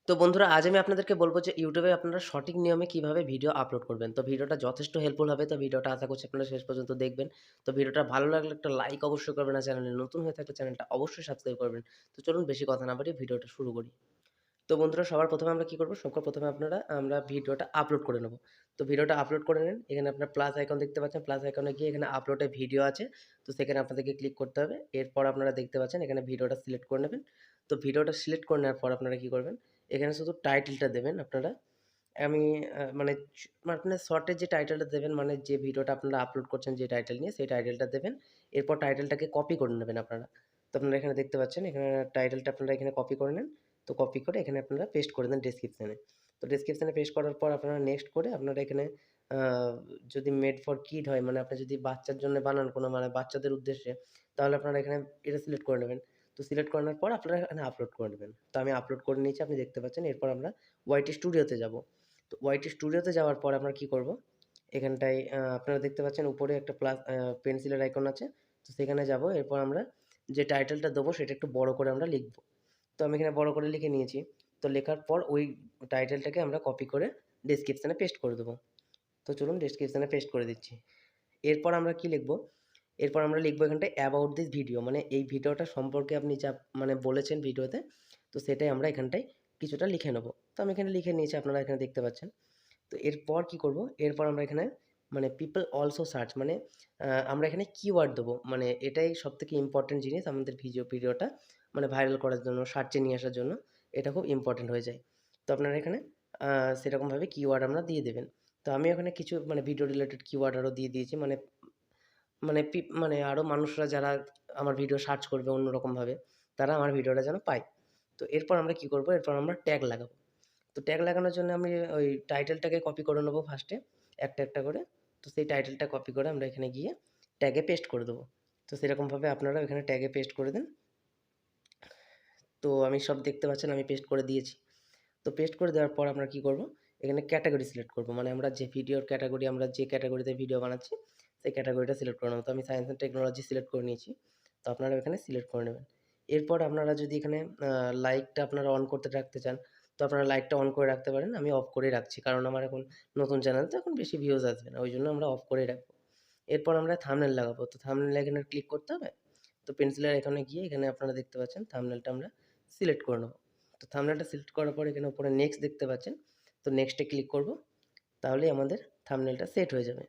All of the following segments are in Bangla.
তো বন্ধুরা আজ আমি আপনাদেরকে বলব যে YouTube এ আপনারা সঠিক নিয়মে কিভাবে ভিডিও আপলোড করবেন। তো ভিডিওটা যথেষ্ট হেল্পফুল হবে। তো ভিডিওটা আশা করছি আপনারা শেষ পর্যন্ত দেখবেন। তো ভিডিওটা ভালো লাগলে একটা লাইক অবশ্যই করবেন আর চ্যানেলে নতুন হয়ে থাকলে চ্যানেলটা অবশ্যই সাবস্ক্রাইব করবেন। তো চলুন বেশি কথা না বাড়িয়ে ভিডিওটা শুরু করি। তো বন্ধুরা সবার ১ম এ আমরা কি করব? সবার ১ম এ আমরা ভিডিওটা আপলোড করে নেব। তো ভিডিওটা আপলোড করে নেন। এখানে আপনার প্লাস আইকন দেখতে পাচ্ছেন। প্লাস আইকনে গিয়ে এখানে আপলোড এ ভিডিও আছে। তো সেখানে আপনাদেরকে ক্লিক করতে হবে। এরপর আপনারা দেখতে পাচ্ছেন এখানে ভিডিওটা সিলেক্ট করে নেবেন। তো ভিডিওটা সিলেক্ট করে নেওয়ার পর আপনারা কি করবেন? এখানে শুধু টাইটেলটা দেবেন আপনারা। আমি মানে আপনার শর্টে যে টাইটেলটা দেবেন মানে যে ভিডিওটা আপনারা আপলোড করছেন যে টাইটেল নিয়ে সেই টাইটেলটা দেবেন। এরপর টাইটেলটাকে কপি করে নেবেন আপনারা। তো আপনারা এখানে দেখতে পাচ্ছেন এখানে টাইটেলটা আপনারা এখানে কপি করে নেন। তো কপি করে এখানে আপনারা পেস্ট করে দেন ডেসক্রিপশনে। তো ডেসক্রিপশনে পেস্ট করার পর আপনারা নেক্সট করে আপনারা এখানে আ যদি মেড ফর কিড হয় মানে আপনি যদি বাচ্চার জন্য বানান কোনো মানে বাচ্চাদের উদ্দেশ্যে তাহলে আপনারা এখানে এটা সিলেক্ট করে নেবেন। তো সিলেক্ট করে নেওয়ার পর আপনারা এখানে আপলোড করে নেবেন। তো আমি আপলোড করে নিয়েছি আপনি দেখতে পাচ্ছেন। এরপর আমরা YT স্টুডিওতে যাব। তো YT স্টুডিওতে যাওয়ার পর আমরা কি করব? এখানটায় আপনারা দেখতে পাচ্ছেন উপরে একটা প্লাস পেন্সিলের আইকন আছে। তো সেখানে যাব। এরপর আমরা যে টাইটেলটা দেবো সেটা একটু বড় করে আমরা লিখব। তো আমি এখানে বড় করে লিখে নিয়েছি। তো লেখার পর ওই টাইটেলটাকে আমরা কপি করে ডেসক্রিপশনে পেস্ট করে দেবো। তো চলুন ডেসক্রিপশনে পেস্ট করে দিচ্ছি। এরপর আমরা কি লিখব? এরপর আমরা লিখব এখানটায় অ্যাবাউট দিস ভিডিও মানে এই ভিডিওটা সম্পর্কে আপনি যা মানে বলেছেন ভিডিওতে, তো সেটাই আমরা এখানটায় কিছুটা লিখে নেব। তো আমি এখানে লিখে নিয়েছি আপনারা এখানে দেখতে পাচ্ছেন। তো এরপর কি করব? এরপর আমরা এখানে মানে পিপল অলসো সার্চ মানে আমরা এখানে কিওয়ার্ড দেবো। মানে এটাই সবথেকে ইম্পোর্টেন্ট জিনিস আমাদের ভিডিওটা মানে ভাইরাল করার জন্য, সার্চে নিয়ে আসার জন্য এটা খুব ইম্পোর্টেন্ট হয়ে যায়। তো আপনারা এখানে আ সেরকমভাবে কিওয়ার্ড আমরা দিয়ে দেবেন। তো আমি ওখানে কিছু মানে ভিডিও রিলেটেড কিওয়ার্ড আরও দিয়ে দিয়েছি। মানে মানে মানে আরও মানুষরা যারা আমার ভিডিও সার্চ করবে অন্যরকমভাবে, তারা আমার ভিডিওটা যেন পায়। তো এরপর আমরা কি করব? এরপর আমরা ট্যাগ লাগাবো। তো ট্যাগ লাগানোর জন্য আমি ওই টাইটেলটাকে কপি করে নেবো ফার্স্টে একটা করে। তো সেই টাইটেলটা কপি করে আমরা এখানে গিয়ে ট্যাগে পেস্ট করে দেবো। তো সেরকমভাবে আপনারাও এখানে ট্যাগে পেস্ট করে দেন। তো আমি সব দেখতে পাচ্ছেন আমি পেস্ট করে দিয়েছি। তো পেস্ট করে দেওয়ার পর আমরা কি করব? এখানে ক্যাটেগরি সিলেক্ট করব। মানে আমরা যে ভিডিওর ক্যাটেগরি আমরা যে ক্যাটেগরিতে ভিডিও বানাচ্ছি, সেই ক্যাটেগরিটা সিলেক্ট করে নেব। তো আমি সায়েন্স অ্যান্ড টেকনোলজি সিলেক্ট করে নিয়েছি। তো আপনারা এখানে সিলেক্ট করে নেবেন। এরপর আপনারা যদি এখানে লাইকটা আপনারা অন করতে রাখতে চান, তো আপনারা লাইকটা অন করে রাখতে পারেন। আমি অফ করেই রাখছি। কারণ আমার এখন নতুন চ্যানেল তো এখন বেশি ভিউজ আসবে না। ওইজন্য আমরা অফ করেই রাখবো। এরপর আমরা থাম্বনেল লাগাবো। তো থাম্বনেল এখানে ক্লিক করতে হবে। তো পেন্সিলের এখানে গিয়ে এখানে আপনারা দেখতে পাচ্ছেন থাম্বনেলটা আমরা সিলেক্ট করে নেব। তো থাম্বনেলটা সিলেক্ট করার পর এখানে উপরে নেক্সট দেখতে পাচ্ছেন। তো নেক্সটে ক্লিক করব। তাহলেই আমাদের থাম্বনেলটা সেট হয়ে যাবে।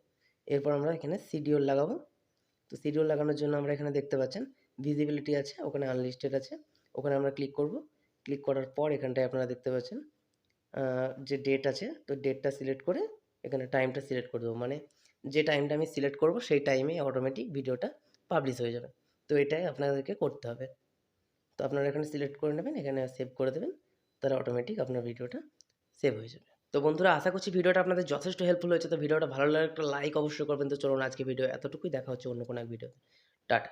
এরপর আমরা এখানে শিডিউল লাগাবো। তো শিডিউল লাগানোর জন্য আমরা এখানে দেখতে পাচ্ছেন ভিজিবিলিটি আছে, ওখানে আনলিস্টেড আছে। ওখানে আমরা ক্লিক করব। ক্লিক করার পর এখানটায় আপনারা দেখতে পাচ্ছেন যে ডেট আছে, তো ডেটটা সিলেক্ট করে এখানে টাইমটা সিলেক্ট করে দেবো। মানে যে টাইমটা আমি সিলেক্ট করব সেই টাইমেই অটোমেটিক ভিডিওটা পাবলিশ হয়ে যাবে। তো এটাই আপনাদেরকে করতে হবে। তো আপনারা এখানে সিলেক্ট করে নেবেন, এখানে সেভ করে দেবেন। তাহলে অটোমেটিক আপনার ভিডিওটা সেভ হয়ে যাবে। তো বন্ধুরা আশা করছি ভিডিওটা আপনাদের যথেষ্ট হেল্পফুল হয়েছে। তো ভিডিওটা ভালো লাগলে একটা লাইক অবশ্যই করবেন। তো চলুন আজকে ভিডিও এতটুকুই। দেখা হচ্ছে অন্য কোনো এক ভিডিওতে। টাটা।